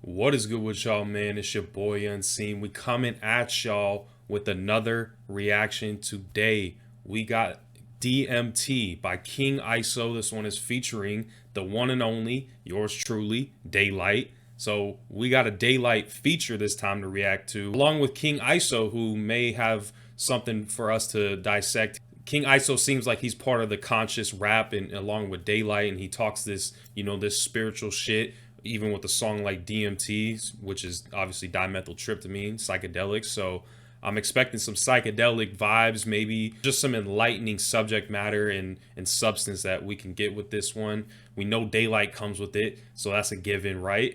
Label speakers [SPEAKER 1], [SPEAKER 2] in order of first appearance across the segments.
[SPEAKER 1] What is good with y'all, man? It's your boy Unseen. We coming at y'all with another reaction. Today we got DMT by King ISO. This one is featuring the one and only, yours truly, DAYLYT. So we got a DAYLYT feature this time to react to, along with King ISO, who may have something for us to dissect. King ISO seems like he's part of the conscious rap, and along with DAYLYT, and he talks this, this spiritual shit, even with a song like DMT, which is obviously dimethyltryptamine, psychedelics. So I'm expecting some psychedelic vibes, maybe just some enlightening subject matter and substance that we can get with this one. We know DAYLYT comes with it, so that's a given, right?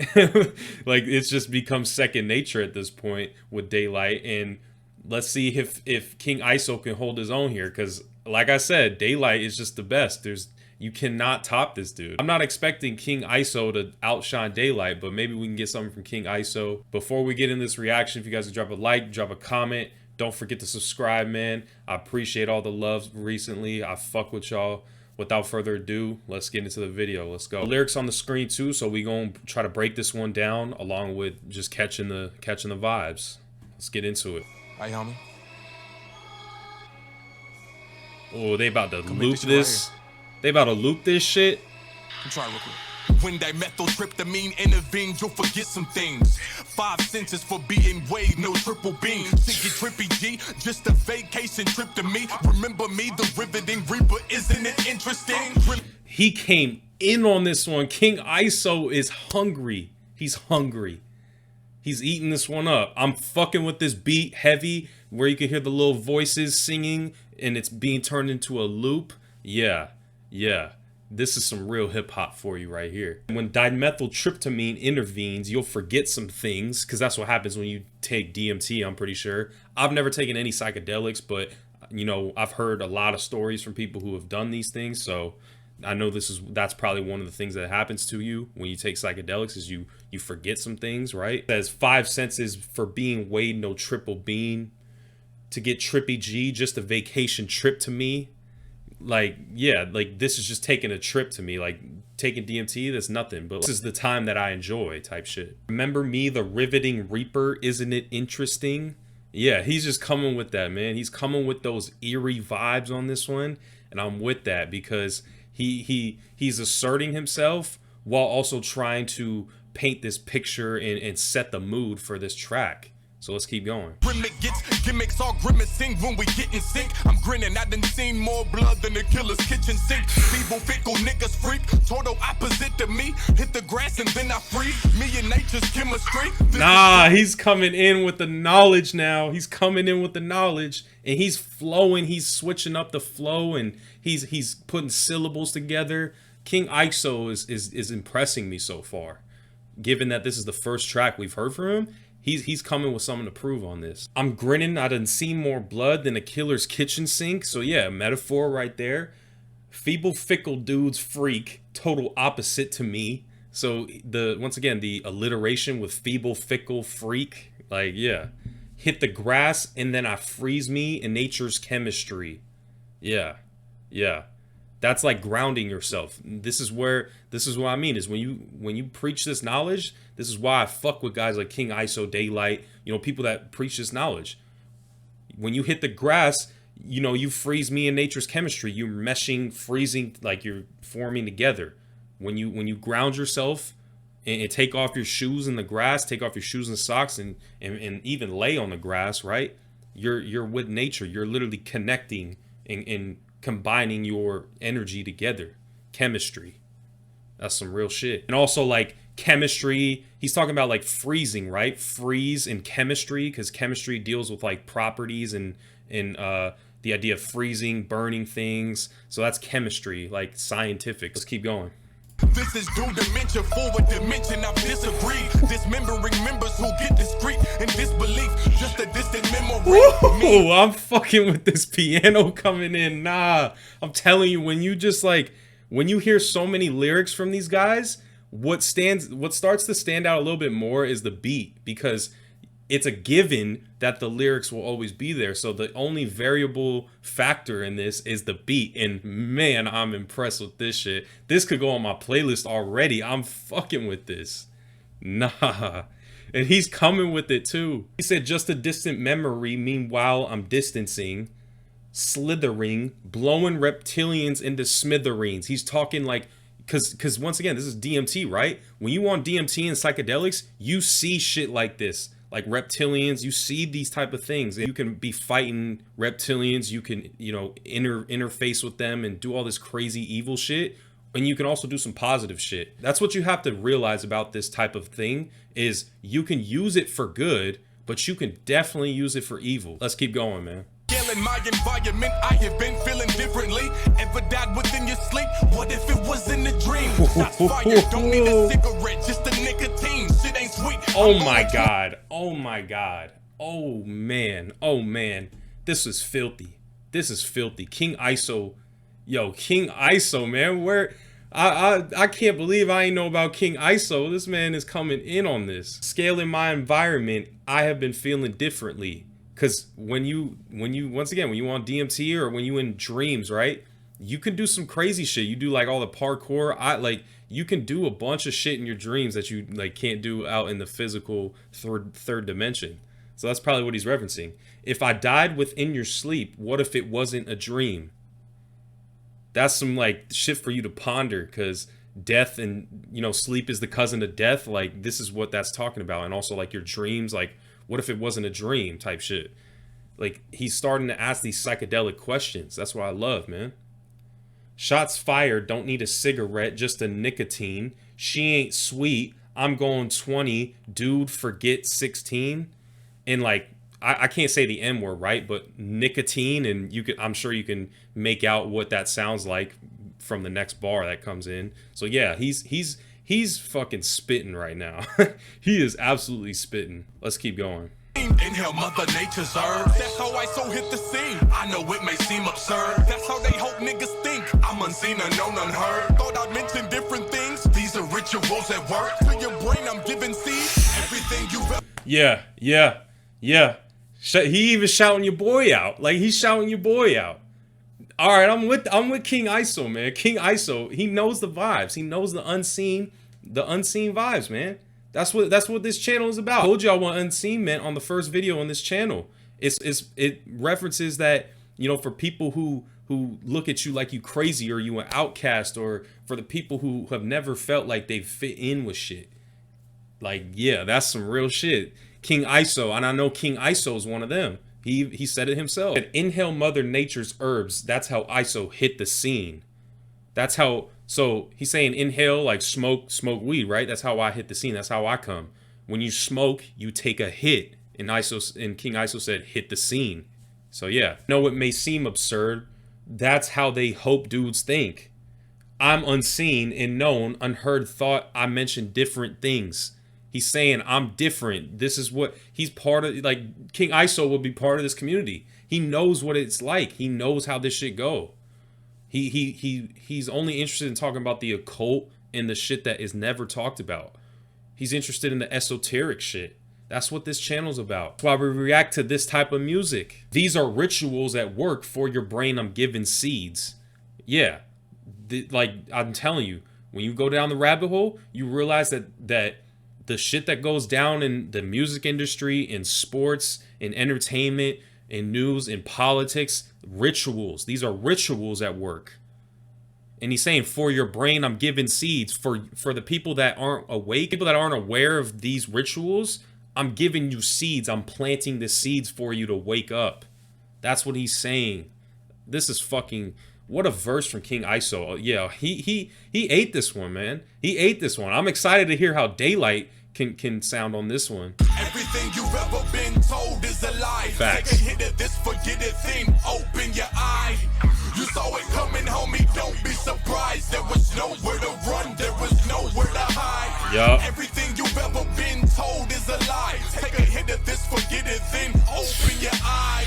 [SPEAKER 1] Like, it's just become second nature at this point with DAYLYT. And let's see if King ISO can hold his own here, because like I said, DAYLYT is just the best. You cannot top this dude. I'm not expecting King ISO to outshine DAYLYT, but maybe we can get something from King ISO. Before we get in this reaction, if you guys would drop a like, drop a comment, don't forget to subscribe, man. I appreciate all the love recently. I fuck with y'all. Without further ado, let's get into the video. Let's go. Lyrics on the screen too, so we gonna try to break this one down along with just catching the vibes. Let's get into it.
[SPEAKER 2] Hi, homie.
[SPEAKER 1] Oh, they about to loop this. They about to loop this shit.
[SPEAKER 2] I'm trying real quick. When dimethyltryptamine intervenes, you'll forget some things. 5 senses for being weighed, no triple beam. Think you trippy G, just a vacation trip to me. Remember me, the riveting reaper, isn't it interesting?
[SPEAKER 1] He came in on this one. King ISO is hungry. He's hungry. He's eating this one up. I'm fucking with this beat heavy, where you can hear the little voices singing and it's being turned into a loop. Yeah. This is some real hip-hop for you right here. When dimethyltryptamine intervenes, you'll forget some things, because that's what happens when you take DMT, I'm pretty sure. I've never taken any psychedelics, but I've heard a lot of stories from people who have done these things, so I know that's probably one of the things that happens to you when you take psychedelics, is you forget some things, right? It says 5 senses for being weighed, no triple beam. To get trippy G, just a vacation trip to me. Like, yeah, like this is just taking a trip to me. Like, taking DMT, that's nothing, but this is the time that I enjoy type shit. Remember me, the riveting reaper, isn't it interesting? Yeah, he's just coming with that, man. He's coming with those eerie vibes on this one, and I'm with that because he's asserting himself while also trying to paint this picture and set the mood for this track. So let's keep going.
[SPEAKER 2] Gimmicks all grimacing when we get in sync. I'm grinning, I done seen more blood than the killer's kitchen sink. Feeble, fickle niggas freak, total opposite to me. Hit the grass and then I freeze. Me and nature's chemistry.
[SPEAKER 1] Nah, he's coming in with the knowledge now. He's coming in with the knowledge, and he's flowing. He's switching up the flow, and he's putting syllables together. King ISO is impressing me so far. Given that this is the first track we've heard from him, he's coming with something to prove on this. I'm grinning, I done seen more blood than a killer's kitchen sink. So yeah, metaphor right there. Feeble, fickle dudes freak, total opposite to me. So once again, the alliteration with feeble, fickle, freak. Like, yeah. Hit the grass and then I freeze me in nature's chemistry. Yeah. That's like grounding yourself. This is what I mean, is when you preach this knowledge, this is why I fuck with guys like King ISO, DAYLYT, people that preach this knowledge. When you hit the grass, you freeze me in nature's chemistry. You're meshing, freezing, like you're forming together. When you ground yourself and take off your shoes in the grass, take off your shoes and socks and even lay on the grass, right? You're with nature. You're literally connecting and combining your energy together. Chemistry. That's some real shit. And also, like, chemistry, he's talking about like freezing, right? Freeze and chemistry, because chemistry deals with like properties and the idea of freezing, burning things. So that's chemistry, like scientific. Let's keep going.
[SPEAKER 2] This is due dimension, forward dimension, I've disagreed. Dismembering members who get discreet in disbelief. Just a distant memory.
[SPEAKER 1] Ooh, I'm fucking with this piano coming in. Nah, I'm telling you, when you hear so many lyrics from these guys, what starts to stand out a little bit more is the beat, because it's a given that the lyrics will always be there. So the only variable factor in this is the beat. And man, I'm impressed with this shit. This could go on my playlist already. I'm fucking with this. Nah. And he's coming with it too. He said, just a distant memory, meanwhile I'm distancing, slithering, blowing reptilians into smithereens. He's talking like, because once again, this is DMT, right? When you want DMT and psychedelics, you see shit like this, like reptilians. You see these type of things. You can be fighting reptilians. You can, you know, interface with them and do all this crazy evil shit. And you can also do some positive shit. That's what you have to realize about this type of thing, is you can use it for good, but you can definitely use it for evil. Let's keep going, man.
[SPEAKER 2] In my environment, I have been feeling differently. Ever died within your sleep? What if it was in a dream? Shots fired, don't need a cigarette, just a nicotine. Shit ain't sweet.
[SPEAKER 1] Oh my god. Oh my god. Oh man. Oh man. This is filthy. This is filthy. King ISO. Yo, King ISO, man. Where I can't believe I ain't know about King ISO. This man is coming in on this. Scaling my environment, I have been feeling differently. Because when you once again, when you want DMT or when you in dreams, right, you can do some crazy shit. You do like all the parkour. You can do a bunch of shit in your dreams that you like can't do out in the physical third dimension. So that's probably what he's referencing. If I died within your sleep, what if it wasn't a dream? That's some like shit for you to ponder, because death and, you know, sleep is the cousin of death. Like, this is what that's talking about. And also like your dreams, like, what if it wasn't a dream type shit? Like, he's starting to ask these psychedelic questions. That's what I love, man. Shots fired, don't need a cigarette, just a nicotine. She ain't sweet, I'm going 20, dude, forget 16. And like, I can't say the M word, right? But nicotine, and you can, I'm sure you can make out what that sounds like from the next bar that comes in. So yeah, he's fucking spitting right now. He is absolutely spitting. Let's keep going.
[SPEAKER 2] Inhale Mother Nature's herb. That's how I so hit the scene. I know it may seem absurd. That's how they hope niggas think. I'm unseen, unknown, unheard. Thought I mentioned different things. These are rituals at work. To your brain, I'm giving seeds. Everything you've ever.
[SPEAKER 1] Yeah. He even shouting your boy out. Like, he's shouting your boy out. All right, I'm with King ISO, man. King ISO, he knows the vibes. He knows the unseen vibes, man. That's what this channel is about. I told y'all what unseen meant on the first video on this channel. It references that, you know, for people who look at you like you crazy or you an outcast, or for the people who have never felt like they fit in with shit. Like, yeah, that's some real shit. King ISO, and I know King ISO is one of them. He said it himself. Inhale Mother Nature's herbs. That's how ISO hit the scene. That's how. So he's saying inhale, like smoke weed, right? That's how I hit the scene. That's how I come. When you smoke, you take a hit. And King ISO said, hit the scene. So yeah, no, it may seem absurd. That's how they hope dudes think. I'm unseen and known, unheard thought. I mentioned different things. He's saying, I'm different. This is what he's part of. Like, King ISO will be part of this community. He knows what it's like. He knows how this shit go. He's only interested in talking about the occult and the shit that is never talked about. He's interested in the esoteric shit. That's what this channel's about. That's why we react to this type of music. These are rituals at work for your brain. I'm giving seeds. Yeah. Like, I'm telling you, when you go down the rabbit hole, you realize that the shit that goes down in the music industry, in sports, in entertainment, in news, in politics, rituals. These are rituals at work. And he's saying, for your brain, I'm giving seeds. For the people that aren't awake, people that aren't aware of these rituals, I'm giving you seeds. I'm planting the seeds for you to wake up. That's what he's saying. This is fucking... What a verse from King ISO. Yeah, he ate this one, man. He ate this one. I'm excited to hear how DAYLYT can sound on this one.
[SPEAKER 2] Everything you've ever been told is a lie.
[SPEAKER 1] Facts.
[SPEAKER 2] Take a hit of this, forget it, thing. Open your eye. You saw it coming, homie. Don't be surprised. There was nowhere to run. There was nowhere to hide.
[SPEAKER 1] Yup.
[SPEAKER 2] Everything you've ever been told is a lie. Take a hit of this, forget it, then open your eye.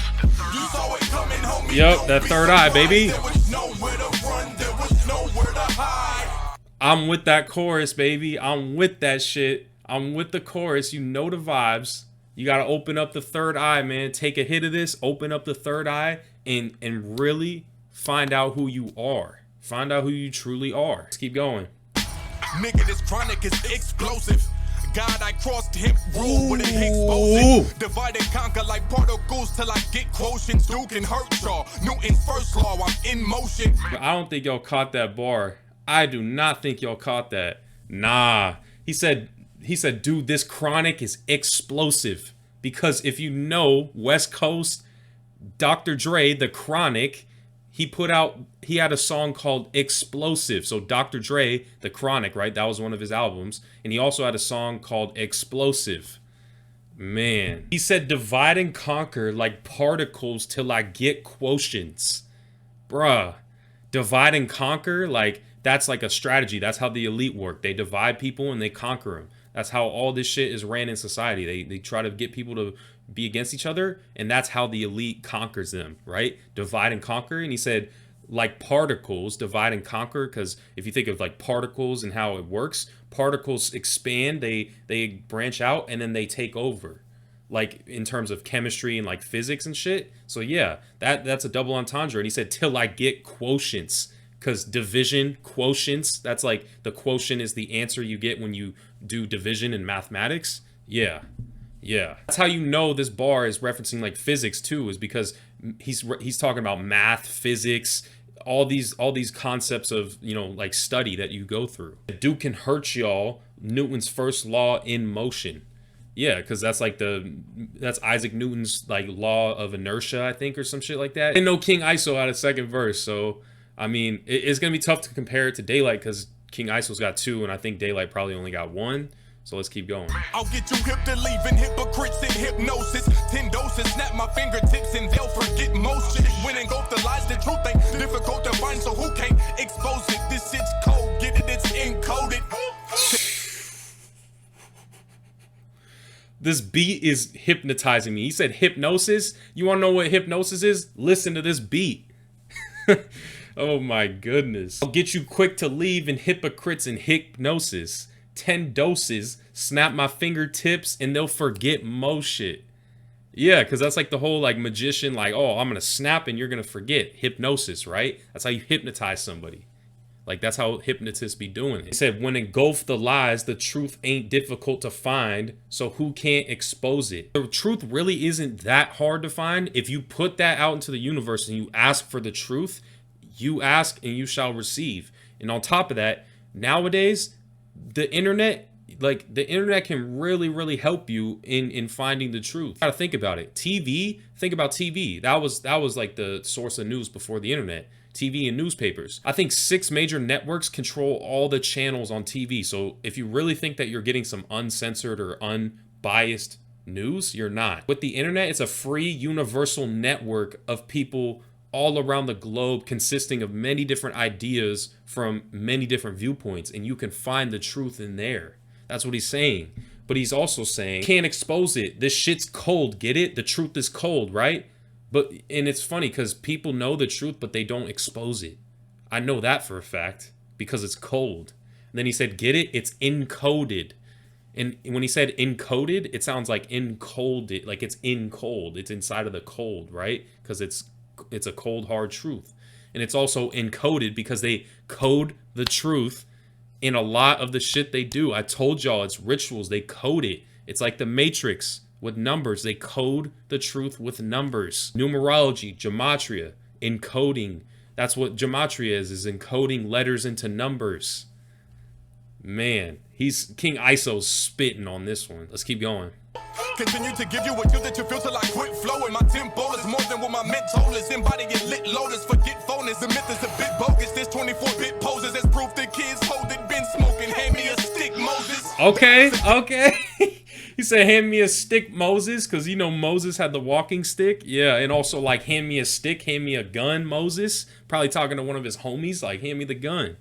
[SPEAKER 2] You saw it coming, homie.
[SPEAKER 1] Yup, that third eye, baby.
[SPEAKER 2] There was nowhere to run. There was nowhere to hide.
[SPEAKER 1] I'm with that chorus, baby. I'm with that shit. I'm with the chorus. You know the vibes. You got to open up the third eye, man. Take a hit of this, open up the third eye, and really find out who you are. Find out who you truly are. Let's keep going.
[SPEAKER 2] Nigga, this chronic is explosive. God, I crossed him rule with a Higgs boson. Divide and conquer like particles till I get quotients. Duke and hurt y'all. Newton's first law, I'm in motion.
[SPEAKER 1] I don't think y'all caught that bar. I do not think y'all caught that. Nah. He said, dude, this chronic is explosive. Because if you know West Coast, Dr. Dre, the Chronic, he had a song called Explosive. So Dr. Dre, the Chronic, right? That was one of his albums. And he also had a song called Explosive. Man. He said divide and conquer like particles till I get quotients. Bruh. Divide and conquer, like, that's like a strategy. That's how the elite work. They divide people and they conquer them. That's how all this shit is ran in society. They try to get people to be against each other, and that's how the elite conquers them, right? Divide and conquer. And he said, like particles, divide and conquer, because if you think of like particles and how it works, particles expand, they branch out, and then they take over, like in terms of chemistry and like physics and shit. So yeah, that's a double entendre. And he said, till I get quotients. Because division, quotients, that's like the quotient is the answer you get when you do division in mathematics. Yeah. That's how you know this bar is referencing like physics too, is because he's talking about math, physics, all these concepts of, you know, like study that you go through. Duke can hurt y'all, Newton's first law in motion. Yeah, because that's Isaac Newton's like law of inertia, I think, or some shit like that. I didn't know King ISO had a second verse, so I mean, it's going to be tough to compare it to DAYLYT because King ISO's got 2, and I think DAYLYT probably only got 1. So let's keep going.
[SPEAKER 2] I'll get you hip to leaving hypocrites in hypnosis. 10 doses, snap my fingertips, and they'll forget most shit. When engulf the lies, the truth ain't difficult to find, so who can't expose it? This shit's cold, get it, it's encoded.
[SPEAKER 1] This beat is hypnotizing me. He said hypnosis. You want to know what hypnosis is? Listen to this beat. Oh my goodness. I'll get you quick to leave in hypocrites and hypnosis. 10 doses, snap my fingertips, and they'll forget most shit. Yeah, because that's like the whole like magician, like, oh, I'm going to snap and you're going to forget. Hypnosis, right? That's how you hypnotize somebody. Like, that's how hypnotists be doing it. He said, when engulf the lies, the truth ain't difficult to find, so who can't expose it? The truth really isn't that hard to find. If you put that out into the universe and you ask for the truth, you ask and you shall receive. And on top of that, nowadays, the internet can really help you in finding the truth. You gotta think about it. Think about TV. That was like the source of news before the internet. TV and newspapers. I think 6 major networks control all the channels on TV. So if you really think that you're getting some uncensored or unbiased news, you're not. With the internet, it's a free universal network of people all around the globe, consisting of many different ideas from many different viewpoints, and you can find the truth in there. That's what he's saying. But he's also saying, can't expose it. This shit's cold, get it? The truth is cold, right? And it's funny because people know the truth, but they don't expose it. I know that for a fact because it's cold. And then he said, get it? It's encoded. And when he said encoded, it sounds like encoded, like it's in cold. It's inside of the cold, right? Because it's a cold, hard truth. And it's also encoded because they code the truth in a lot of the shit they do. I told y'all it's rituals. They code it. It's like the Matrix with numbers. They code the truth with numbers. Numerology, gematria, encoding. That's what gematria is encoding letters into numbers. Man, King ISO's spitting on this one. Let's keep going.
[SPEAKER 2] Continue to give you what you that you feel till I quit flowing. My tempo is more than what my mental is. Embodying lit lotus, forgetfulness. The myth is a bit bogus. There's 24-bit poses as proof the kids hold it. Been smoking, hand me a stick, Moses.
[SPEAKER 1] Okay. He said, hand me a stick, Moses, because, you know, Moses had the walking stick. Yeah, and also, like, hand me a stick, hand me a gun, Moses. Probably talking to one of his homies, like, hand me the gun.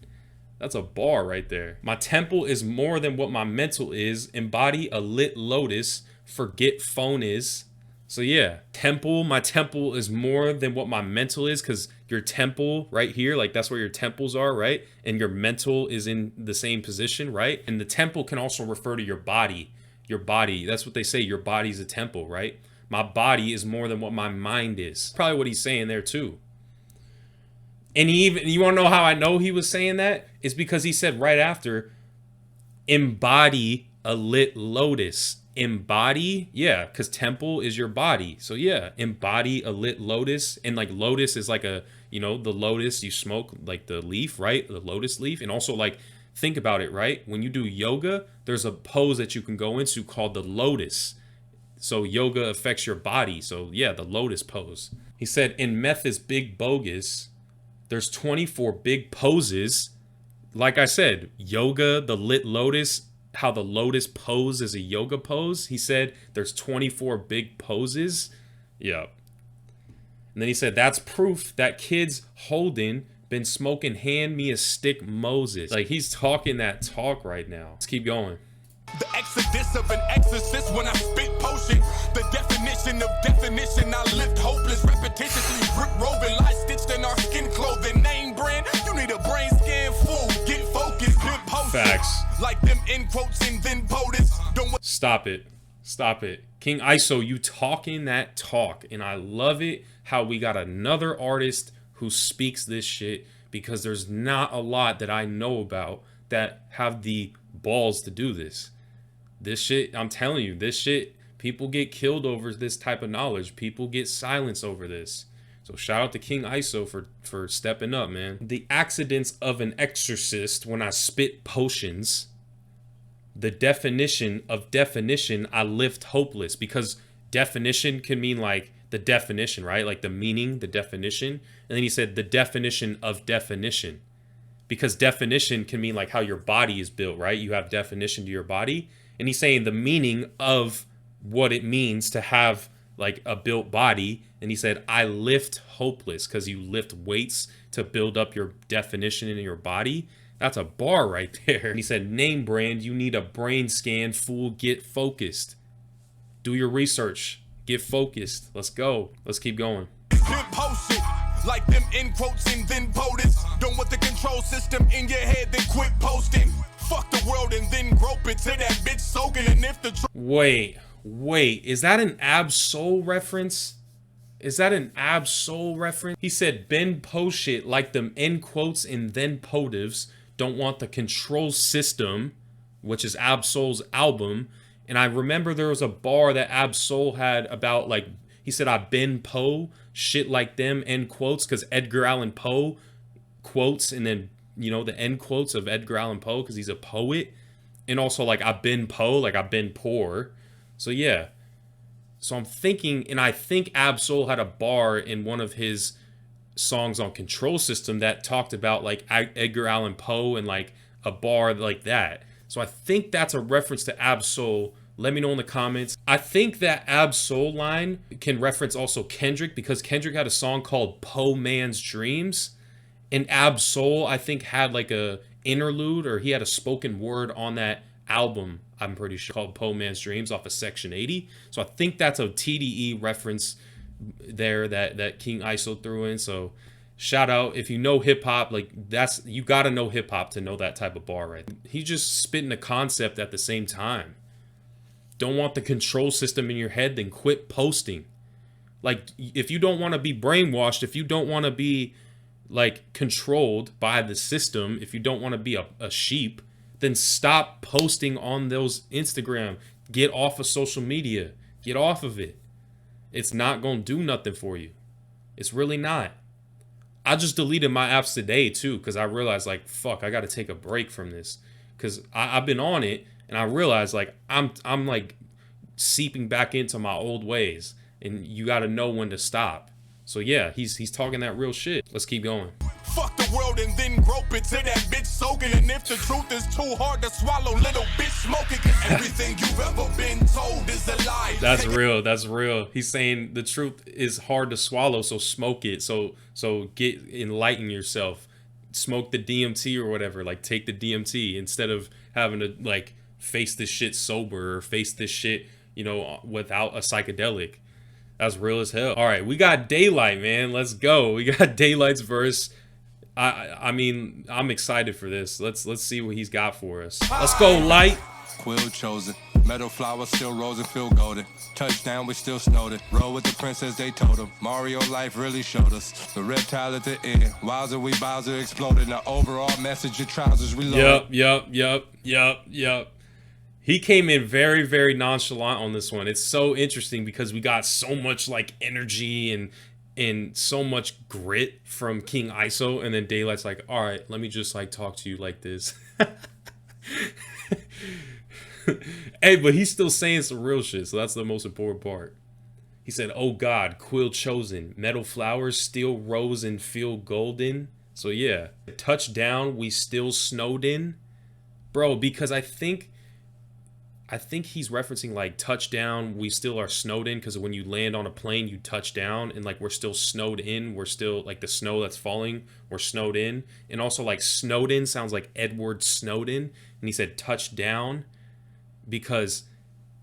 [SPEAKER 1] That's a bar right there. My temple is more than what my mental is. Embody a lit lotus. Forget phone is. So yeah, my temple is more than what my mental is, because your temple right here, like that's where your temples are, right? And your mental is in the same position, right? And the temple can also refer to your body. Your body, that's what they say, your body's a temple, right? My body is more than what my mind is. Probably what he's saying there too. And you want to know how I know he was saying that? It's because he said right after, embody a lit lotus. Embody, yeah, because temple is your body. So yeah, embody a lit lotus. And like lotus is like a, you know, the lotus you smoke, like the leaf, right? The lotus leaf. And also like, think about it, right? When you do yoga, there's a pose that you can go into called the lotus. So yoga affects your body. So yeah, the lotus pose. He said in meth is big bogus. There's 24 big poses. Like I said, yoga, the lit lotus, how the lotus pose is a yoga pose. He said there's 24 big poses. Yeah. And then he said that's proof that kids holding been smoking hand me a stick Moses. Like he's talking that talk right now. Let's keep going.
[SPEAKER 2] The exodus of an exorcist when I spit potion. The definition of definition, I lift hopeless repetitiously. Brick roving, light stitched in our skin clothing. Name brand, you need a brain scan full. Get focused, pimp potion.
[SPEAKER 1] Facts.
[SPEAKER 2] Like them in quotes and then POTUS.
[SPEAKER 1] Stop it. Stop it. King ISO, you talking that talk. And I love it how we got another artist who speaks this shit, because there's not a lot that I know about that have the balls to do this. This shit, I'm telling you, this shit, people get killed over this type of knowledge. People get silenced over this. So shout out to King ISO for stepping up, man. The accidents of an exorcist when I spit potions. The definition of definition, I lift hopeless, because definition can mean like the definition, right? Like the meaning, the definition. And then he said the definition of definition, because definition can mean like how your body is built, right? You have definition to your body. And he's saying the meaning of what it means to have like a built body. And he said, I lift hopeless, because you lift weights to build up your definition in your body. That's a bar right there. And he said, name brand, you need a brain scan, fool, get focused. Do your research, get focused. Let's go. Let's keep going.
[SPEAKER 2] Like them in quotes and then POTUS. Don't want the control system in your head, then quit posting. Fuck the world and then grope it to that bitch soaking. And if the
[SPEAKER 1] wait, is that an Ab Soul reference? Is that an Ab Soul reference? He said Ben post shit like them in quotes and then POTUS. Don't want the control system, which is Ab Soul's album. And I remember there was a bar that Ab Soul had about like, he said, I been Poe, shit like them, end quotes, because Edgar Allan Poe quotes, and then, you know, the end quotes of Edgar Allan Poe, because he's a poet. And also, like, I've been Poe, like, I've been poor. So, yeah. So, I'm thinking, and I think Ab Soul had a bar in one of his songs on Control System that talked about, like, Edgar Allan Poe and, like, a bar like that. So, I think that's a reference to Ab Soul. Let me know in the comments. I think that Ab Soul line can reference also Kendrick, because Kendrick had a song called Poe Man's Dreams. And Ab Soul, I think, had like a interlude, or he had a spoken word on that album, I'm pretty sure, called Poe Man's Dreams off of Section 80. So I think that's a TDE reference there that King ISO threw in. So shout out, if you know hip hop, like that's, you gotta know hip hop to know that type of bar, right? He's just spitting a concept at the same time. Don't want the control system in your head, then quit posting. Like, if you don't want to be brainwashed, if you don't want to be like controlled by the system, if you don't want to be a sheep, then stop posting on those Instagram. Get off of social media. Get off of it. It's not going to do nothing for you. It's really not. I just deleted my apps today too, because I realized like, fuck, I got to take a break from this, because I've been on it. And I realized, like, I'm like seeping back into my old ways, and you got to know when to stop. So yeah, he's talking that real shit. Let's keep going.
[SPEAKER 2] Fuck the world and then grope it to that bitch soaking. And if the truth is too hard to swallow, little bitch smoking. Everything you've ever been told is a lie.
[SPEAKER 1] That's real. That's real. He's saying the truth is hard to swallow, so smoke it. So enlighten yourself. Smoke the DMT or whatever. Like, take the DMT instead of having to like face this shit sober, or face this shit, you know, without a psychedelic. That's real as hell. All right, we got DAYLYT, man. Let's go. We got DAYLYT's verse. I mean, I'm excited for this. Let's see what he's got for us. Let's go, Light.
[SPEAKER 2] Quill chosen. Meadow flowers still rose and feel golden. Touchdown, we still snowed it. Roll with the princess, they told him. Mario life really showed us. The reptile at the end. Wowzer, we Bowser exploded. The overall message, your trousers reloaded.
[SPEAKER 1] Yup. He came in very, very nonchalant on this one. It's so interesting because we got so much like energy and so much grit from King ISO, and then DAYLYT's like, all right, let me just like talk to you like this. Hey, but he's still saying some real shit, so that's the most important part. He said, oh God, quill chosen, metal flowers, steel rose and feel golden. So yeah, touchdown, we still snowed in. Bro, because I think he's referencing like touchdown, we still are snowed in, because when you land on a plane, you touch down, and like we're still snowed in. We're still like the snow that's falling, we're snowed in. And also like Snowden sounds like Edward Snowden. And he said touchdown because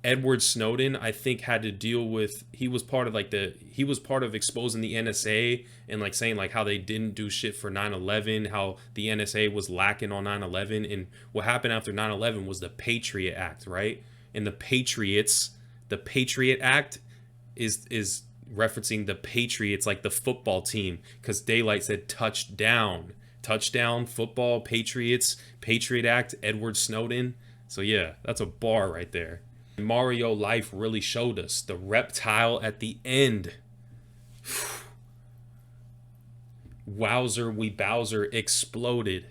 [SPEAKER 1] Edward Snowden, I think, had to deal with, he was part of exposing the NSA and like saying like how they didn't do shit for 9/11, how the NSA was lacking on 9/11, and what happened after 9/11 was the Patriot Act, right? And the Patriot Act is referencing the Patriots, like the football team, because DAYLYT said touchdown, football, Patriots, Patriot Act, Edward Snowden. So yeah, that's a bar right there. Mario Life really showed us the reptile at the end. Wowzer, we Bowser exploded.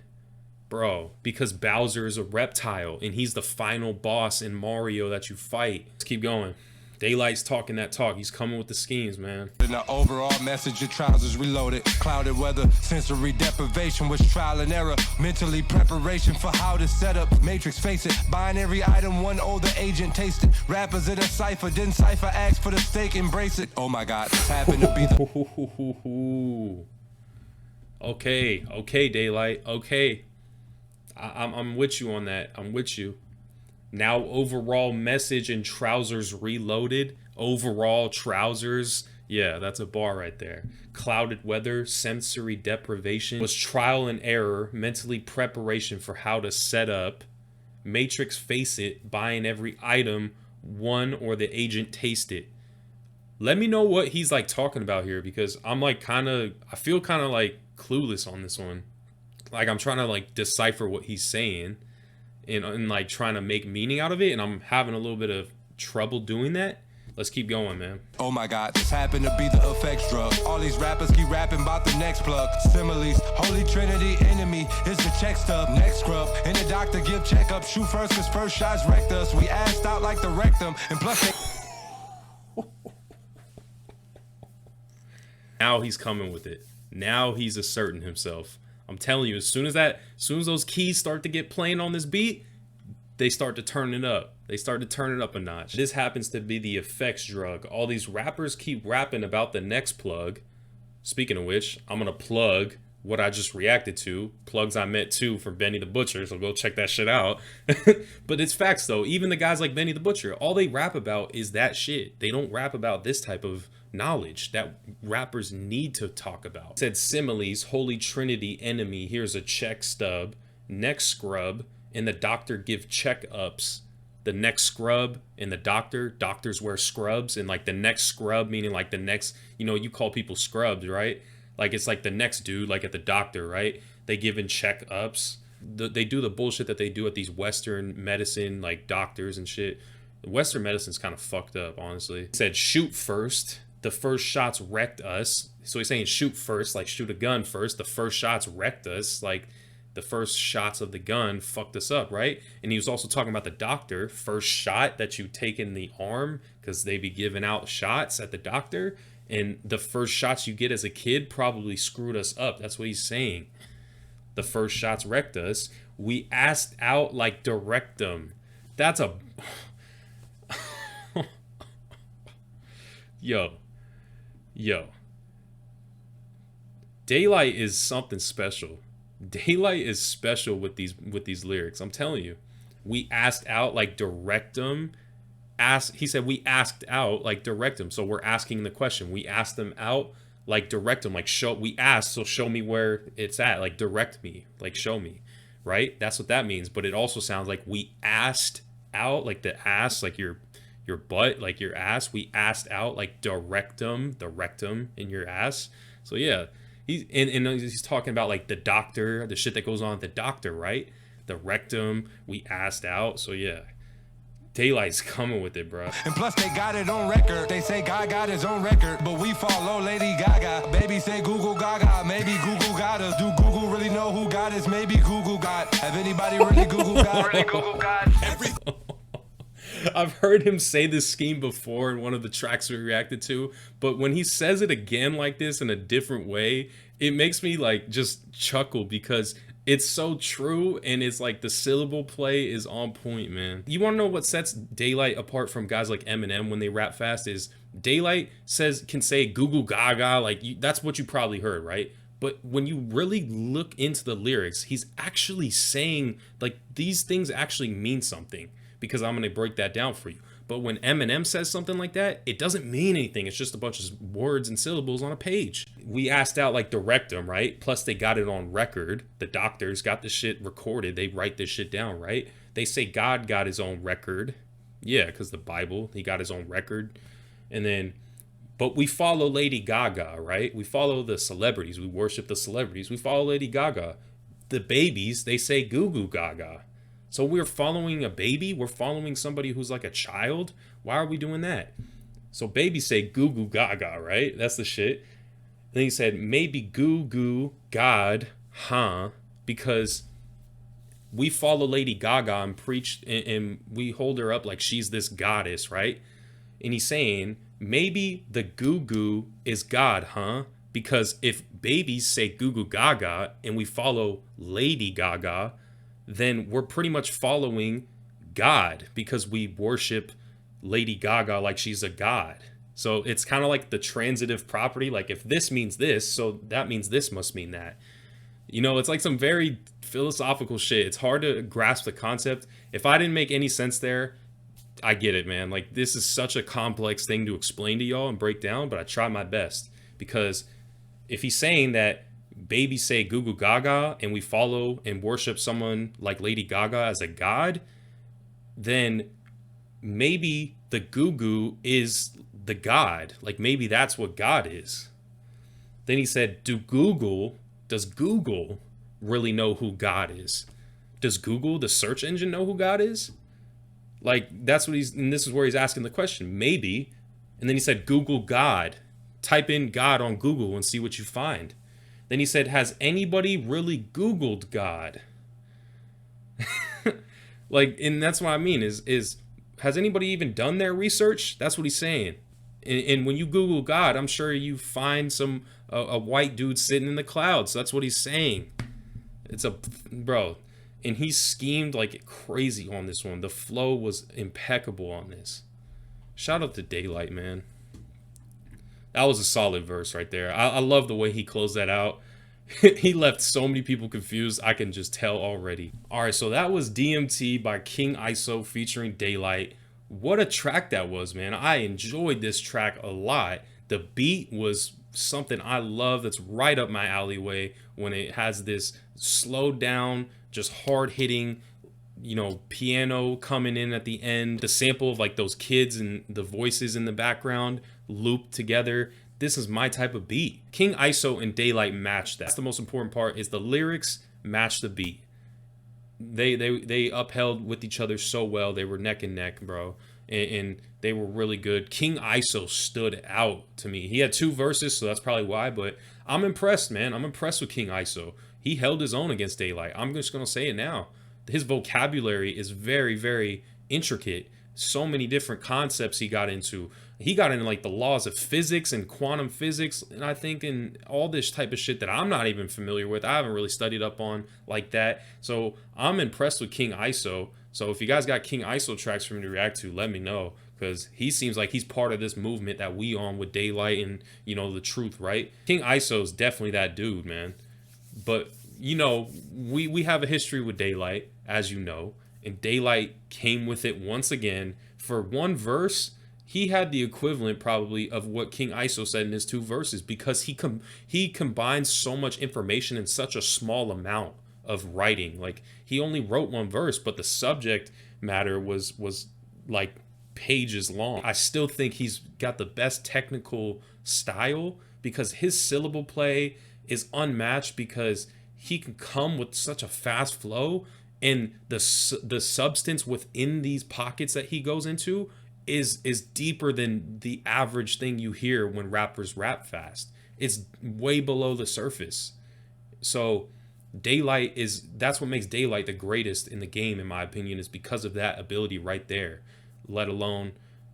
[SPEAKER 1] Bro, because Bowser is a reptile and he's the final boss in Mario that you fight. Let's keep going. DAYLYT's talking that talk. He's coming with the schemes, man.
[SPEAKER 2] In the overall message, your trousers reloaded. Clouded weather, sensory deprivation was trial and error. Mentally preparation for how to set up. Matrix, face it. Binary item, one older agent tasted. Rappers in a cipher, didn't cipher, ask for the steak, embrace it. Oh my God, this happened to be the...
[SPEAKER 1] Okay, DAYLYT. Okay. I'm with you on that. I'm with you. Now overall message and trousers reloaded. Overall trousers. Yeah, that's a bar right there. Clouded weather, sensory deprivation was trial and error, mentally preparation for how to set up. Matrix, face it, buying every item, one or the agent taste it. Let me know what he's like talking about here, because I'm like I feel kind of like clueless on this one. Like I'm trying to like decipher what he's saying. And like trying to make meaning out of it, and I'm having a little bit of trouble doing that. Let's keep going, man.
[SPEAKER 2] Oh my God, this happened to be the effects drug. All these rappers keep rapping about the next plug. Similes, holy trinity, enemy is the check stub. Next scrub, and the doctor give checkup. Shoot first, cause first shots wrecked us. We assed out like the rectum, and plus they...
[SPEAKER 1] Now he's coming with it. Now he's asserting himself. I'm telling you, as soon as those keys start to get playing on this beat, they start to turn it up. They start to turn it up a notch. This happens to be the effects drug. All these rappers keep rapping about the next plug. Speaking of which, I'm gonna plug what I just reacted to. Plugs I met too from Benny the Butcher, so go check that shit out. But it's facts though. Even the guys like Benny the Butcher, all they rap about is that shit. They don't rap about this type of knowledge that rappers need to talk about. It said similes, holy trinity, enemy, here's a check stub, next scrub, and the doctor give checkups. The next scrub and the doctors wear scrubs, and like the next scrub meaning like the next, you know, you call people scrubs, right? Like it's like the next dude, like at the doctor, right? They giving checkups. They do the bullshit that they do at these Western medicine like doctors and shit. Western medicine's kind of fucked up, honestly. It said shoot first. The first shots wrecked us. So he's saying shoot first, like shoot a gun first. The first shots wrecked us, like the first shots of the gun fucked us up, right? And he was also talking about the doctor, first shot that you take in the arm, because they be giving out shots at the doctor. And the first shots you get as a kid probably screwed us up. That's what he's saying. The first shots wrecked us. We asked out like directum. That's a... Yo. DAYLYT is something special. DAYLYT is special with these lyrics. I'm telling you. We asked out like directum. He said we asked out like directum. So we're asking the question. We asked them out like directum. Like we asked, so show me where it's at. Like direct me. Like show me. Right? That's what that means. But it also sounds like we asked out, like the ass, like your butt, like your ass. We asked out like directum, the rectum in your ass. So yeah, he's talking about like the doctor, the shit that goes on at the doctor, right? The rectum, we asked out. So yeah, DAYLYT's coming with it, bro.
[SPEAKER 3] And plus they got it on record. They say God got his own record, but we follow Lady Gaga. Baby say Google Gaga, maybe Google got us. Do Google really know who God is? Maybe Google got. Have anybody really Google God? Really Google God?
[SPEAKER 1] I've heard him say this scheme before in one of the tracks we reacted to, but when he says it again like this in a different way, it makes me like just chuckle because it's so true, and it's like the syllable play is on point, man. You want to know what sets DAYLYT apart from guys like Eminem when they rap fast is DAYLYT can say Google Gaga, like that's what you probably heard, right? But when you really look into the lyrics, he's actually saying like these things actually mean something, because I'm going to break that down for you. But when Eminem says something like that, it doesn't mean anything. It's just a bunch of words and syllables on a page. We asked out like the rectum, right? Plus they got it on record. The doctors got the shit recorded. They write this shit down, right? They say God got his own record. Yeah, because the Bible, he got his own record. And then, but we follow Lady Gaga, right? We follow the celebrities. We worship the celebrities. We follow Lady Gaga. The babies, they say Goo Goo Gaga. So we're following a baby? We're following somebody who's like a child? Why are we doing that? So babies say Goo Goo Gaga, right? That's the shit. Then he said, maybe Goo Goo God, huh? Because we follow Lady Gaga and preach, and we hold her up like she's this goddess, right? And he's saying, maybe the Goo Goo is God, huh? Because if babies say Goo Goo Gaga and we follow Lady Gaga, then we're pretty much following God, because we worship Lady Gaga like she's a god. So it's kind of like the transitive property. Like if this means this, so that means this must mean that. You know, it's like some very philosophical shit. It's hard to grasp the concept. If I didn't make any sense there, I get it, man. Like this is such a complex thing to explain to y'all and break down, but I try my best. Because if he's saying that babies say Goo Goo Gaga and we follow and worship someone like Lady Gaga as a god, then maybe the Goo Goo is the god. Like maybe that's what God is. Then he said, does Google really know who God is? Does Google, the search engine, know who God is? Like that's what and this is where he's asking the question, maybe. And then he said, Google God. Type in God on Google and see what you find. Then he said, has anybody really Googled God? Like, and that's what I mean is has anybody even done their research? That's what he's saying. And when you Google God, I'm sure you find a white dude sitting in the clouds. That's what he's saying. It's bro. And he schemed like crazy on this one. The flow was impeccable on this. Shout out to DAYLYT, man. That was a solid verse right there. I love the way he closed that out. He left so many people confused. I can just tell already. All right, so that was DMT by King ISO featuring DAYLYT. What a track that was, man. I enjoyed this track a lot. The beat was something I love. That's right up my alleyway when it has this slowed down, just hard hitting, you know, piano coming in at the end. The sample of like those kids and the voices in the background looped together. This is my type of beat. King ISO and DAYLYT matched that. That's the most important part, is the lyrics match the beat. They upheld with each other so well. They were neck and neck, bro. And they were really good. King ISO stood out to me. He had 2 verses, so that's probably why, but I'm impressed, man. I'm impressed with King ISO. He held his own against DAYLYT. I'm just gonna say it now. His vocabulary is very, very intricate. So many different concepts he got into. He got into like the laws of physics and quantum physics, and I think in all this type of shit that I'm not even familiar with. I haven't really studied up on like that. So I'm impressed with King ISO. So if you guys got King ISO tracks for me to react to, let me know, because he seems like he's part of this movement that we on with DAYLYT and, you know, the truth, right? King ISO is definitely that dude, man. But, you know, we have a history with DAYLYT, as you know, and DAYLYT came with it once again. For one verse, he had the equivalent probably of what King ISO said in his 2 verses, because he combines so much information in such a small amount of writing. Like, he only wrote 1 verse, but the subject matter was like pages long. I still think he's got the best technical style, because his syllable play is unmatched, because he can come with such a fast flow And the substance within these pockets that he goes into is deeper than the average thing you hear when rappers rap fast. It's way below the surface. So DAYLYT is, that's what makes DAYLYT the greatest in the game, in my opinion, is because of that ability right there, let alone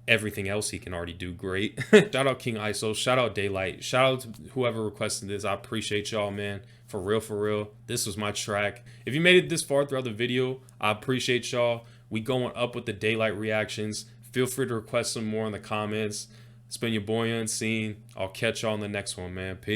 [SPEAKER 1] everything else he can already do great. Shout out King ISO, shout out DAYLYT, shout out to whoever requested this. I appreciate y'all, man. For real, this was my track. If you made it this far throughout the video, I appreciate y'all. We going up with the DAYLYT reactions. Feel free to request some more in the comments. It's been your boy Unseen. I'll catch y'all in the next one, man. Peace.